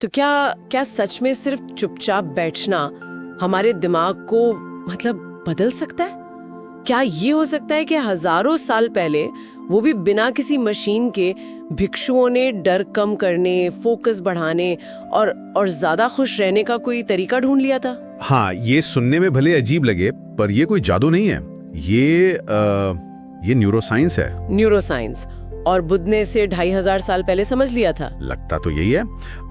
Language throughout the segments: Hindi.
तो क्या क्या सच में सिर्फ चुपचाप बैठना हमारे दिमाग को मतलब बदल सकता है? क्या ये हो सकता है कि हजारों साल पहले वो भी बिना किसी मशीन के भिक्षुओं ने डर कम करने, फोकस बढ़ाने और ज्यादा खुश रहने का कोई तरीका ढूंढ लिया था? हाँ, ये सुनने में भले अजीब लगे, पर ये कोई जादू नहीं है। ये न्यूरोसाइंस है। न्यूरोसाइंस। और बुद्ध ने इसे 2500 साल पहले समझ लिया था। लगता तो यही है।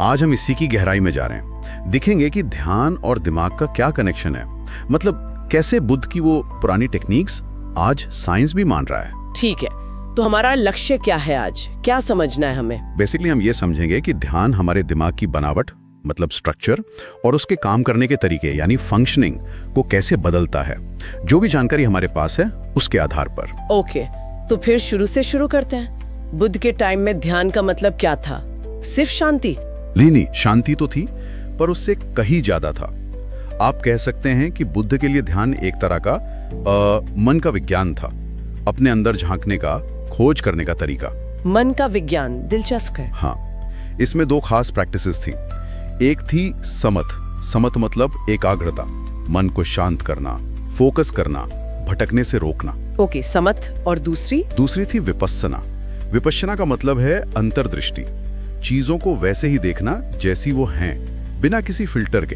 आज हम इसी की गहराई में जा रहे हैं। दिखेंगे कि ध्यान और दिमाग का क्या कनेक्शन है, मतलब कैसे बुद्ध की वो पुरानी टेक्निक्स आज साइंस भी मान रहा है। ठीक है, तो हमारा लक्ष्य क्या है आज? क्या समझना है हमें? बेसिकली हम ये समझेंगे कि ध्यान हमारे दिमाग की बनावट, मतलब स्ट्रक्चर, और उसके काम करने के तरीके यानी फंक्शनिंग को कैसे बदलता है, जो भी जानकारी हमारे पास है उसके आधार पर। ओके, तो फिर शुरू से शुरू करते हैं। बुद्ध के टाइम में ध्यान का मतलब क्या था? सिर्फ शांति? नहीं, शांति तो थी, पर उससे कहीं ज्यादा था। आप कह सकते हैं कि बुद्ध के लिए ध्यान एक तरह का मन का विज्ञान था, अपने अंदर झांकने का, खोज करने का तरीका। मन का विज्ञान, दिलचस्प है। हाँ, इसमें दो खास प्रैक्टिसेस थी। एक थी समत मतलब एकाग्रता, मन को शांत करना, फोकस करना, भटकने से रोकना। ओके, समत। और दूसरी थी विपस्सना। विपश्यना का मतलब है अंतर्दृष्टि, चीजों को वैसे ही देखना जैसी वो हैं, बिना किसी फिल्टर के,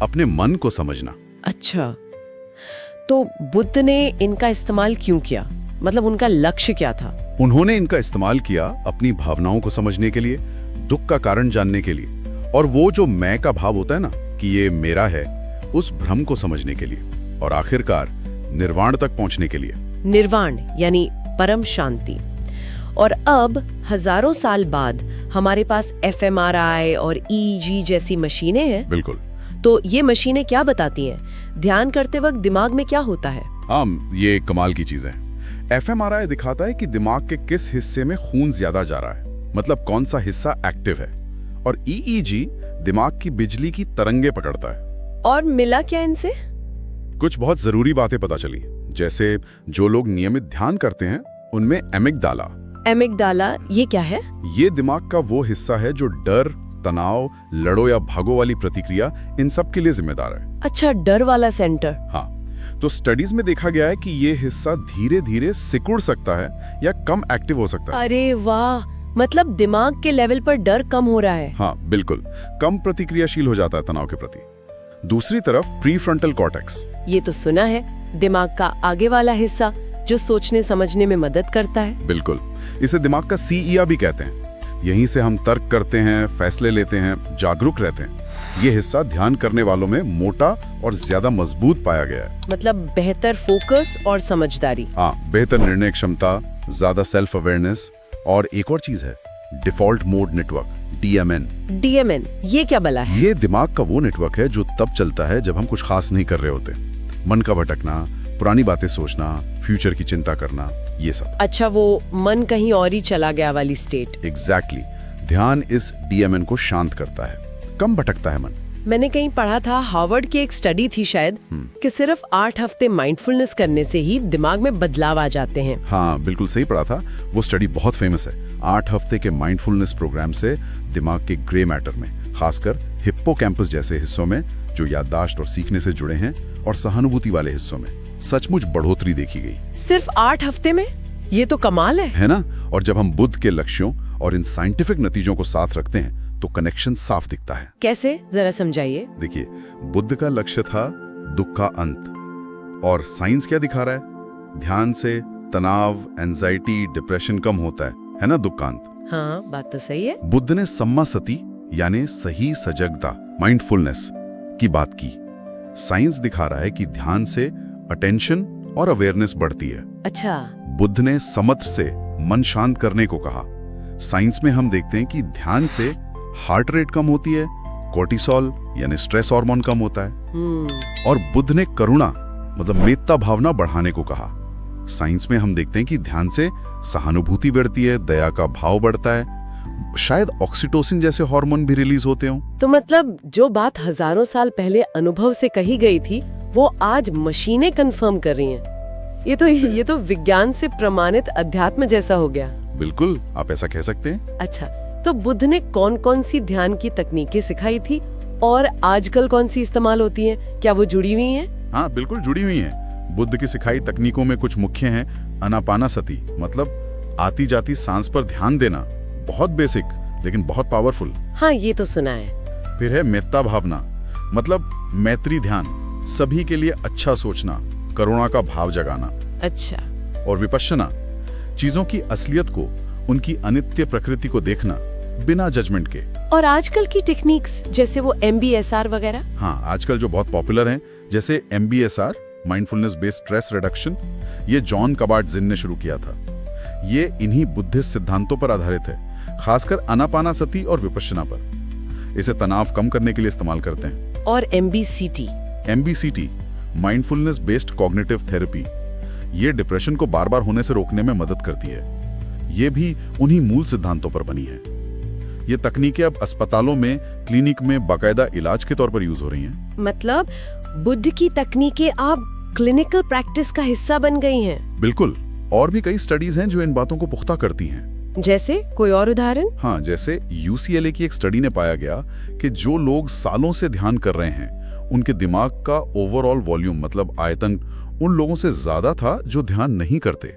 अपने मन को समझना। अच्छा, तो बुद्ध ने इनका इस्तेमाल क्यों किया? मतलब उनका लक्ष्य क्या था? उन्होंने इनका इस्तेमाल किया अपनी भावनाओं को समझने के लिए, दुख का कारण जानने के लिए, और वो जो मैं का भाव होता है ना कि ये मेरा है, उस भ्रम को समझने के लिए, और आखिरकार निर्वाण तक पहुंचने के लिए। निर्वाण यानी परम शांति। और अब हजारों साल बाद हमारे पास fMRI और EEG जैसी मशीनें हैं। बिल्कुल। तो ये मशीनें क्या बताती हैं? ध्यान करते वक्त दिमाग में क्या होता है? ये कमाल की चीज है। fMRI दिखाता है कि दिमाग के किस हिस्से में खून ज्यादा जा रहा है, मतलब कौन सा हिस्सा एक्टिव है, और EEG दिमाग की बिजली की तरंगे पकड़ता है। और मिला क्या इनसे? कुछ बहुत जरूरी बातें पता चली, जैसे जो लोग नियमित ध्यान करते हैं उनमें एमिगडाला ये क्या है? ये दिमाग का वो हिस्सा है जो डर, तनाव, लड़ो या भागो वाली प्रतिक्रिया, इन सब के लिए जिम्मेदार है। अच्छा, डर वाला सेंटर। हाँ, तो स्टडीज में देखा गया है कि ये हिस्सा धीरे धीरे सिकुड़ सकता है या कम एक्टिव हो सकता है। अरे वाह, मतलब दिमाग के लेवल पर डर कम हो रहा है। हाँ बिल्कुल, कम प्रतिक्रियाशील हो जाता है तनाव के प्रति। दूसरी तरफ प्रीफ्रंटल कॉर्टेक्स, ये तो सुना है, दिमाग का आगे वाला हिस्सा जो सोचने समझने में मदद करता है। बिल्कुल, इसे दिमाग का CEA भी कहते हैं। यहीं से हम तर्क करते हैं, फैसले लेते हैं, जागरूक रहते हैं। ये हिस्सा ध्यान करने वालों में मोटा और ज्यादा मजबूत पाया गया है। मतलब बेहतर फोकस और समझदारी। हाँ, बेहतर निर्णय क्षमता, ज्यादा सेल्फ अवेयरनेस, और एक और चीज है, डिफॉल्ट मोड नेटवर्क, DMN। ये क्या बला है? ये दिमाग का वो नेटवर्क है जो तब चलता है जब हम कुछ खास नहीं कर रहे होते। मन का भटकना, पुरानी बातें सोचना, फ्यूचर की चिंता करना, ये सब। अच्छा, वो मन कहीं और ही चला गया वाली स्टेट। एग्जैक्टली। ध्यान इस DMN को शांत करता है, कम भटकता है मन। मैंने कहीं पढ़ा था, हार्वर्ड की एक स्टडी थी शायद, कि सिर्फ 8 हफ्ते माइंडफुलनेस करने से ही दिमाग में बदलाव आ जाते हैं। हाँ बिल्कुल सही पढ़ा था, वो स्टडी बहुत फेमस है। 8 हफ्ते के माइंडफुलनेस प्रोग्राम से दिमाग के ग्रे मैटर में, खासकर हिप्पोकैम्पस जैसे हिस्सों में जो याददाश्त और सीखने से जुड़े हैं, और सहानुभूति वाले हिस्सों में सचमुच बढ़ोतरी देखी गई। सिर्फ 8 हफ्ते में? ये तो कमाल है ना? और जब हम बुद्ध के लक्ष्यों और इन साइंटिफिक नतीजों को साथ रखते हैं तो कनेक्शन साफ दिखता है। कैसे, जरा समझाइए। देखिए, बुद्ध का लक्ष्य था दुख का अंत, और साइंस क्या दिखा रहा है? ध्यान से तनाव, एंजाइटी, डिप्रेशन कम होता है ना, दुख का अंत। हाँ, बात तो सही है। बुद्ध ने सम्मा सती यानी सही सजगता, माइंडफुलनेस की बात की। साइंस दिखा रहा है कि ध्यान से अटेंशन और अवेयरनेस बढ़ती है। अच्छा। बुद्ध ने समत से मन शांत करने को कहा। साइंस में हम देखते हैं कि ध्यान से हार्ट रेट कम होती है, कोर्टिसोल यानी स्ट्रेस हार्मोन कम होता है, और बुद्ध ने करुणा मतलब मेत्ता भावना बढ़ाने को कहा। साइंस में हम देखते हैं कि ध्यान से सहानुभूति बढ़ती है, दया का भाव बढ़ता है, शायद ऑक्सीटोसिन जैसे हार्मोन भी रिलीज होते हों। तो मतलब जो बात हजारों साल पहले अनुभव से कही गई थी, वो आज मशीनें कंफर्म कर रही हैं। ये तो विज्ञान से प्रमाणित अध्यात्म जैसा हो गया। बिल्कुल, आप ऐसा कह सकते हैं। अच्छा, तो बुद्ध ने कौन कौन सी ध्यान की तकनीकें सिखाई थी और आजकल कौन सी इस्तेमाल होती हैं? क्या वो जुड़ी हुई हैं? हाँ, बिल्कुल जुड़ी हुई हैं। बुद्ध की सिखाई तकनीकों में कुछ मुख्य हैं। आनापानासती, मतलब आती जाती सांस पर ध्यान देना, बहुत बेसिक लेकिन बहुत पावरफुल। हाँ, ये तो सुना है। फिर है मेत्ता भावना, मतलब मैत्री ध्यान, सभी के लिए अच्छा सोचना, करुणा का भाव जगाना। अच्छा। और विपश्यना, चीजों की असलियत को, उनकी अनित्य प्रकृति को देखना बिना जजमेंट के। और आजकल की टेक्निक्स जैसे वो MBSR वगैरह? हाँ, आजकल जो बहुत पॉपुलर हैं, जैसे MBSR, mindfulness based stress reduction, ये जॉन कबार्ड-जिन ने शुरू किया था। ये इन्हीं बुद्धिस्ट सिद्धांतों पर आधारित है, खासकर आनापानासती और विपश्यना पर। इसे तनाव कम करने के लिए इस्तेमाल करते हैं। और MBCT, mindfulness based cognitive therapy, ये डिप्रेशन को बार बार होने से रोकने में मदद करती है। ये भी उन्हीं मूल सिद्धांतों पर बनी है। ये तकनीकें अब अस्पतालों में, क्लिनिक में बाकायदा इलाज के तौर पर यूज हो रही हैं। मतलब बुद्ध की तकनीकें अब क्लिनिकल प्रैक्टिस का हिस्सा बन गई हैं। बिल्कुल। और भी कई स्टडीज हैं जो इन बातों को पुख्ता करती हैं। जैसे कोई और उदाहरण? हाँ, जैसे UCLA की एक स्टडी ने पाया गया कि जो लोग सालों से ध्यान कर रहे हैं, उनके दिमाग का ओवरऑल वॉल्यूम, मतलब आयतन, उन लोगों से ज्यादा था जो ध्यान नहीं करते,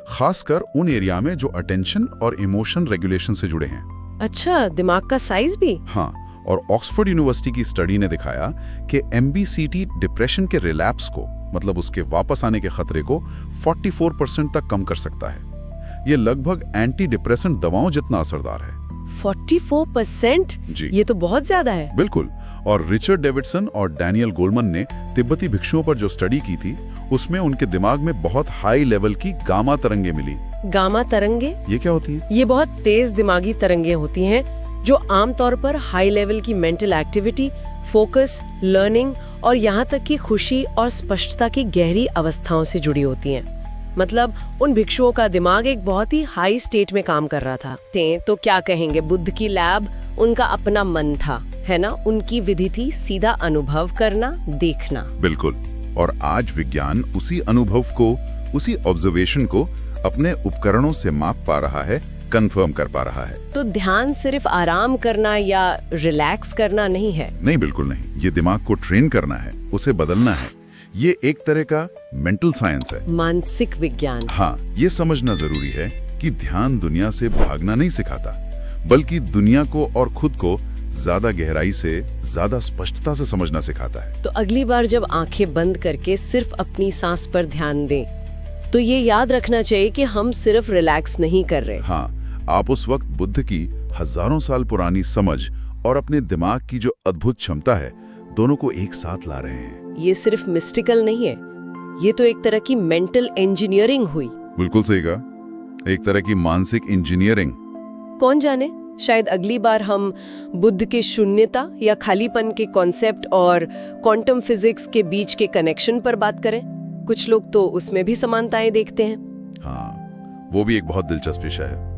खासकर उन एरिया में जो अटेंशन और इमोशन रेगुलेशन से जुड़े हैं। अच्छा, दिमाग का साइज भी? हाँ, और ऑक्सफोर्ड यूनिवर्सिटी की स्टडी ने दिखाया कि MBCT डिप्रेशन के रिलैप्स को, मतलब उसके वापस आने के खतरे को 44% तक कम कर सकता है। ये लगभग एंटी डिप्रेसेंट दवाओं जितना असरदार है। 44%? जी, ये तो बहुत ज्यादा है। बिल्कुल। और रिचर्ड डेविडसन और डैनियल गोलमन ने तिब्बती भिक्षुओं पर जो स्टडी की थी, उसमें उनके दिमाग में बहुत हाई लेवल की गामा तरंगे मिली। गामा तरंगे? ये क्या होती है? ये बहुत तेज दिमागी तरंगे होती हैं जो आमतौर पर हाई लेवल की मेंटल एक्टिविटी, फोकस, लर्निंग और यहाँ तक कि खुशी और स्पष्टता की गहरी अवस्थाओं से जुड़ी होती हैं। मतलब उन भिक्षुओं का दिमाग एक बहुत ही हाई स्टेट में काम कर रहा था। तो क्या कहेंगे, बुद्ध की लैब उनका अपना मन था, है ना? उनकी विधि थी सीधा अनुभव करना, देखना। बिल्कुल। और आज विज्ञान उसी अनुभव को, उसी ऑब्जर्वेशन को अपने उपकरणों से माप पा रहा है, कंफर्म कर पा रहा है। तो ध्यान सिर्फ आराम करना या रिलैक्स करना नहीं है? नहीं, बिल्कुल नहीं। ये दिमाग को ट्रेन करना है, उसे बदलना है। ये एक तरह का मेंटल साइंस है, मानसिक विज्ञान। हाँ, ये समझना जरूरी है कि ध्यान दुनिया से भागना नहीं सिखाता, बल्कि दुनिया को और खुद को ज्यादा गहराई से, ज्यादा स्पष्टता से समझना सिखाता है। तो अगली बार जब आंखें बंद करके सिर्फ अपनी सांस पर ध्यान दें, तो ये याद रखना चाहिए कि हम सिर्फ रिलैक्स नहीं कर रहे। हाँ, आप उस वक्त बुद्ध की हजारों साल पुरानी समझ और अपने दिमाग की जो अद्भुत क्षमता है, दोनों को एक साथ ला रहे हैं। ये सिर्फ मिस्टिकल नहीं है, ये तो एक तरह की मेंटल इंजीनियरिंग हुई। बिल्कुल सही कहा, एक तरह की मानसिक इंजीनियरिंग। कौन जाने, शायद अगली बार हम बुद्ध के शून्यता या खालीपन के कॉन्सेप्ट और क्वांटम फिजिक्स के बीच के कनेक्शन पर बात करें। कुछ लोग तो उसमें भी समानताएं देखते हैं। हाँ, वो भी एक बहुत दिलचस्प विषय है।